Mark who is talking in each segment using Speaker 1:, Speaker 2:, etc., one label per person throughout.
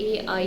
Speaker 1: AI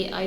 Speaker 1: AI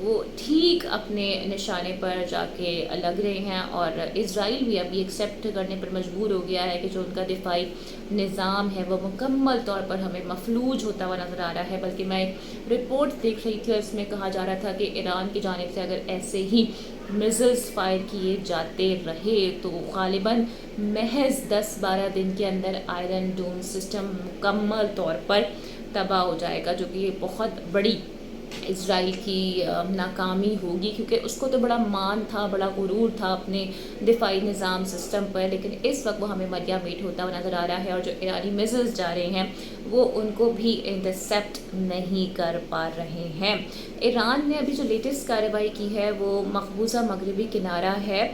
Speaker 1: وہ ٹھیک اپنے نشانے پر جا کے لگ رہے ہیں، اور اسرائیل بھی ابھی ایکسیپٹ کرنے پر مجبور ہو گیا ہے کہ جو ان کا دفاعی نظام ہے وہ مکمل طور پر ہمیں مفلوج ہوتا ہوا نظر آ رہا ہے۔ بلکہ میں رپورٹ دیکھ رہی تھی اور اس میں کہا جا رہا تھا کہ ایران کی جانب سے اگر ایسے ہی میزلز فائر کیے جاتے رہے تو غالباً محض 10-12 دن کے اندر آئرن ڈوم سسٹم مکمل طور پر تباہ ہو جائے گا، جو کہ یہ بہت بڑی اسرائیل کی ناکامی ہوگی، کیونکہ اس کو تو بڑا مان تھا، بڑا غرور تھا اپنے دفاعی نظام سسٹم پر، لیکن اس وقت وہ ہمیں مریا میٹ ہوتا ہوا نظر آ رہا ہے، اور جو ایرانی میزلز جا رہے ہیں وہ ان کو بھی انٹرسیپٹ نہیں کر پا رہے ہیں۔ ایران نے ابھی جو لیٹسٹ کارروائی کی ہے وہ مقبوضہ مغربی کنارہ ہے،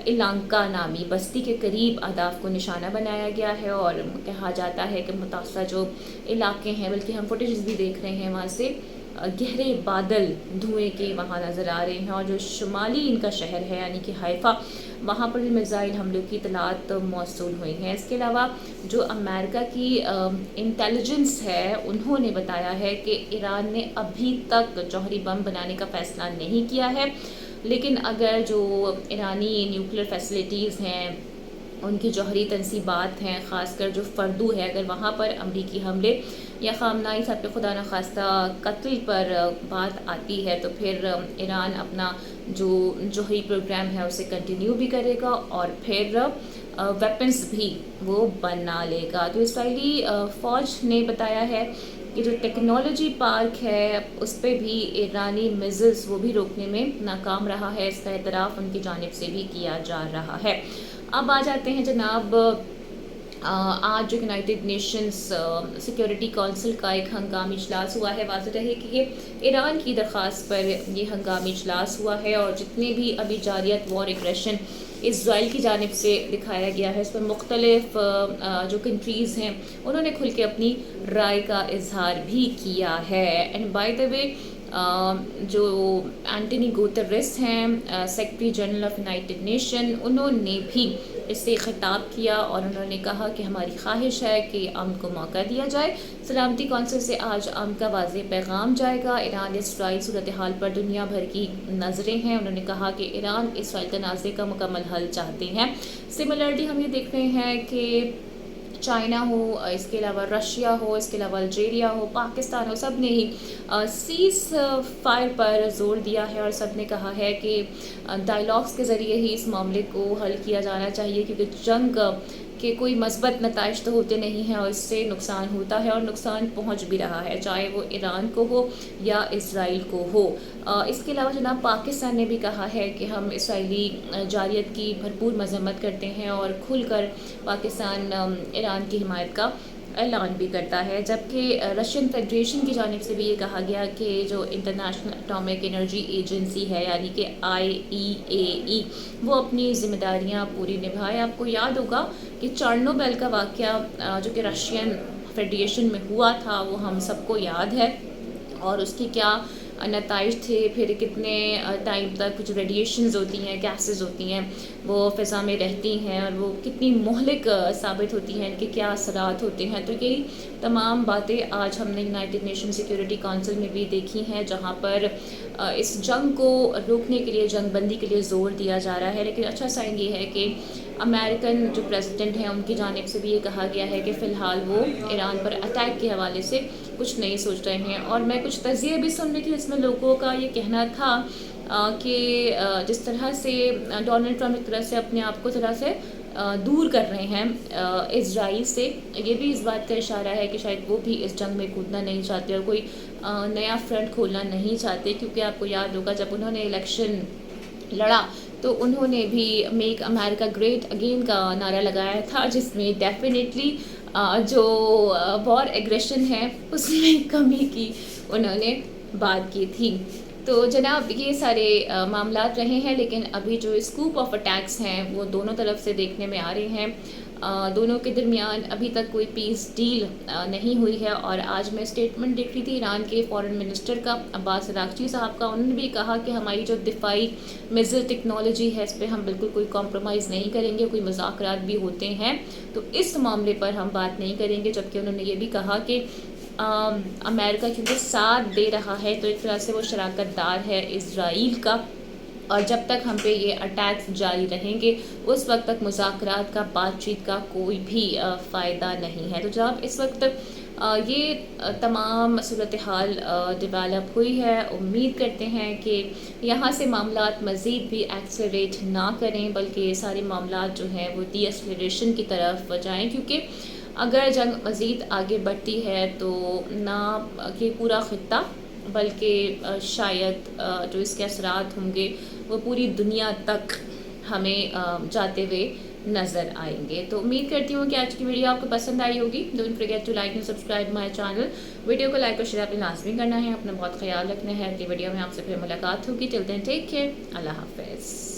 Speaker 1: الانکا نامی بستی کے قریب اہداف کو نشانہ بنایا گیا ہے، اور کہا جاتا ہے کہ متاثرہ جو علاقے ہیں، بلکہ ہم فوٹیجز بھی دیکھ رہے ہیں وہاں سے گہرے بادل دھوئیں کے وہاں نظر آ رہے ہیں، اور جو شمالی ان کا شہر ہے یعنی کہ حیفا، وہاں پر بھی میزائل حملوں کی اطلاعات موصول ہوئی ہیں۔ اس کے علاوہ جو امریکہ کی انٹیلیجنس ہے انہوں نے بتایا ہے کہ ایران نے ابھی تک جوہری بم بنانے کا فیصلہ نہیں کیا ہے، لیکن اگر جو ایرانی نیوکلیر فیسلٹیز ہیں، ان کی جوہری تنصیبات ہیں، خاص کر جو فردو ہے، اگر وہاں پر امریکی حملے یا خامنائی صاحب کے خدا نخواستہ قتل پر بات آتی ہے تو پھر ایران اپنا جو جوہری پروگرام ہے اسے کنٹینیو بھی کرے گا، اور پھر ویپنز بھی وہ بنا لے گا۔ تو اسرائیلی فوج نے بتایا ہے کہ جو ٹیکنالوجی پارک ہے اس پہ بھی ایرانی میزلز وہ بھی روکنے میں ناکام رہا ہے، اس کا اعتراف ان کی جانب سے بھی کیا جا رہا ہے۔ اب آ جاتے ہیں جناب، آج جو یونائٹڈ نیشنز سیکیورٹی کونسل کا ایک ہنگامی اجلاس ہوا ہے۔ واضح رہے کہ یہ ایران کی درخواست پر یہ ہنگامی اجلاس ہوا ہے، اور جتنے بھی ابھی جاریت وار ایگریشن اسرائیل کی جانب سے دکھایا گیا ہے اس پر مختلف جو کنٹریز ہیں انہوں نے کھل کے اپنی رائے کا اظہار بھی کیا ہے۔ اینڈ بائی دا وے جو اینٹونی گوتریس ہیں secretary general of United nation, انہوں نے بھی اس سے خطاب کیا، اور انہوں نے کہا کہ ہماری خواہش ہے کہ امن کو موقع دیا جائے۔ سلامتی کونسل سے آج امن کا واضح پیغام جائے گا۔ ایران اسرائیل صورتحال پر دنیا بھر کی نظریں ہیں۔ انہوں نے کہا کہ ایران اسرائیل تنازع کا مکمل حل چاہتے ہیں۔ سملرلی ہم یہ دیکھ رہے ہیں کہ چائنا ہو، اس کے علاوہ رشیا ہو، اس کے علاوہ الجیریا ہو، پاکستان ہو، سب نے ہی سیز فائر پر زور دیا ہے، اور سب نے کہا ہے کہ ڈائیلاگس کے ذریعے ہی اس معاملے کو حل کیا جانا چاہیے، کیونکہ جنگ کے کوئی مثبت نتائج تو ہوتے نہیں ہیں، اور اس سے نقصان ہوتا ہے اور نقصان پہنچ بھی رہا ہے، چاہے وہ ایران کو ہو یا اسرائیل کو ہو۔ اس کے علاوہ جناب پاکستان نے بھی کہا ہے کہ ہم اسرائیلی جارحیت کی بھرپور مذمت کرتے ہیں، اور کھل کر پاکستان ایران کی حمایت کا اعلان بھی کرتا ہے، جبکہ رشین فیڈریشن کی جانب سے بھی یہ کہا گیا کہ جو انٹرنیشنل اٹامک انرجی ایجنسی ہے یعنی کہ IAEA وہ اپنی ذمہ داریاں پوری نبھائے۔ آپ کو یاد ہوگا کہ چارنوبل کا واقعہ جو کہ رشین فیڈریشن میں ہوا تھا وہ ہم سب کو یاد ہے، اور اس کی کیا نتائج تھے، پھر کتنے ٹائم تک جو ریڈیشنز ہوتی ہیں، گیسز ہوتی ہیں وہ فضا میں رہتی ہیں، اور وہ کتنی مہلک ثابت ہوتی ہیں، ان کے کیا اثرات ہوتے ہیں۔ تو یہی تمام باتیں آج ہم نے یونائٹڈ نیشن سیکیورٹی کونسل میں بھی دیکھی ہیں، جہاں پر اس جنگ کو روکنے کے لیے، جنگ بندی کے لیے زور دیا جا رہا ہے۔ لیکن اچھا سائن یہ ہے کہ امریکن جو پریزیڈنٹ ہیں ان کی جانب سے بھی یہ کہا گیا ہے کہ فی الحال وہ ایران پر اٹیک کے حوالے سے کچھ نہیں سوچ رہے ہیں۔ اور میں کچھ تجزیے بھی سن رہی تھی جس میں لوگوں کا یہ کہنا تھا کہ جس طرح سے ڈونلڈ ٹرمپ ایک طرح سے اپنے آپ کو طرح سے دور کر رہے ہیں اسرائیل سے، یہ بھی اس بات کا اشارہ ہے کہ شاید وہ بھی اس جنگ میں کودنا نہیں چاہتے اور کوئی نیا فرنٹ کھولنا نہیں چاہتے، کیونکہ آپ کو یاد ہوگا جب انہوں نے الیکشن لڑا تو انہوں نے بھی میک امریکہ گریٹ اگین کا نعرہ لگایا تھا، جس میں ڈیفینیٹلی جو وار ایگریشن ہے اس میں کمی کی انہوں نے بات کی تھی۔ تو جناب یہ سارے معاملات رہے ہیں، لیکن ابھی جو اسکوپ آف اٹیکس ہیں وہ دونوں طرف سے دیکھنے میں آ رہے ہیں، دونوں کے درمیان ابھی تک کوئی پیس ڈیل نہیں ہوئی ہے۔ اور آج میں اسٹیٹمنٹ دیکھ رہی تھی ایران کے فارن منسٹر کا، عباس اراغچی صاحب کا، انہوں نے بھی کہا کہ ہماری جو دفاعی میزائل ٹیکنالوجی ہے اس پہ ہم بالکل کوئی کمپرومائز نہیں کریں گے، کوئی مذاکرات بھی ہوتے ہیں تو اس معاملے پر ہم بات نہیں کریں گے، جبکہ انہوں نے یہ بھی کہا کہ امریکہ کیونکہ ساتھ دے رہا ہے تو ایک طرح سے وہ شراکت دار ہے اسرائیل کا، اور جب تک ہم پہ یہ اٹیکس جاری رہیں گے اس وقت تک مذاکرات کا، بات چیت کا کوئی بھی فائدہ نہیں ہے۔ تو جب اس وقت یہ تمام صورتحال ڈیولپ ہوئی ہے، امید کرتے ہیں کہ یہاں سے معاملات مزید بھی ایکسلریٹ نہ کریں، بلکہ سارے معاملات جو ہیں وہ ڈی ایسکلیریشن کی طرف جائیں، کیونکہ اگر جنگ مزید آگے بڑھتی ہے تو نہ کہ پورا خطہ بلکہ شاید جو اس کے اثرات ہوں گے وہ پوری دنیا تک ہمیں جاتے ہوئے نظر آئیں گے۔ تو امید کرتی ہوں کہ آج کی ویڈیو آپ کو پسند آئی ہوگی۔ Don't forget to like and subscribe my channel. Video کو لائک اور شیئر اپنے لازمی کرنا ہے، اپنا بہت خیال رکھنا ہے۔ اگلی ویڈیو میں آپ سے پھر ملاقات ہوگی۔ ٹل دین ٹیک کیئر، اللہ حافظ۔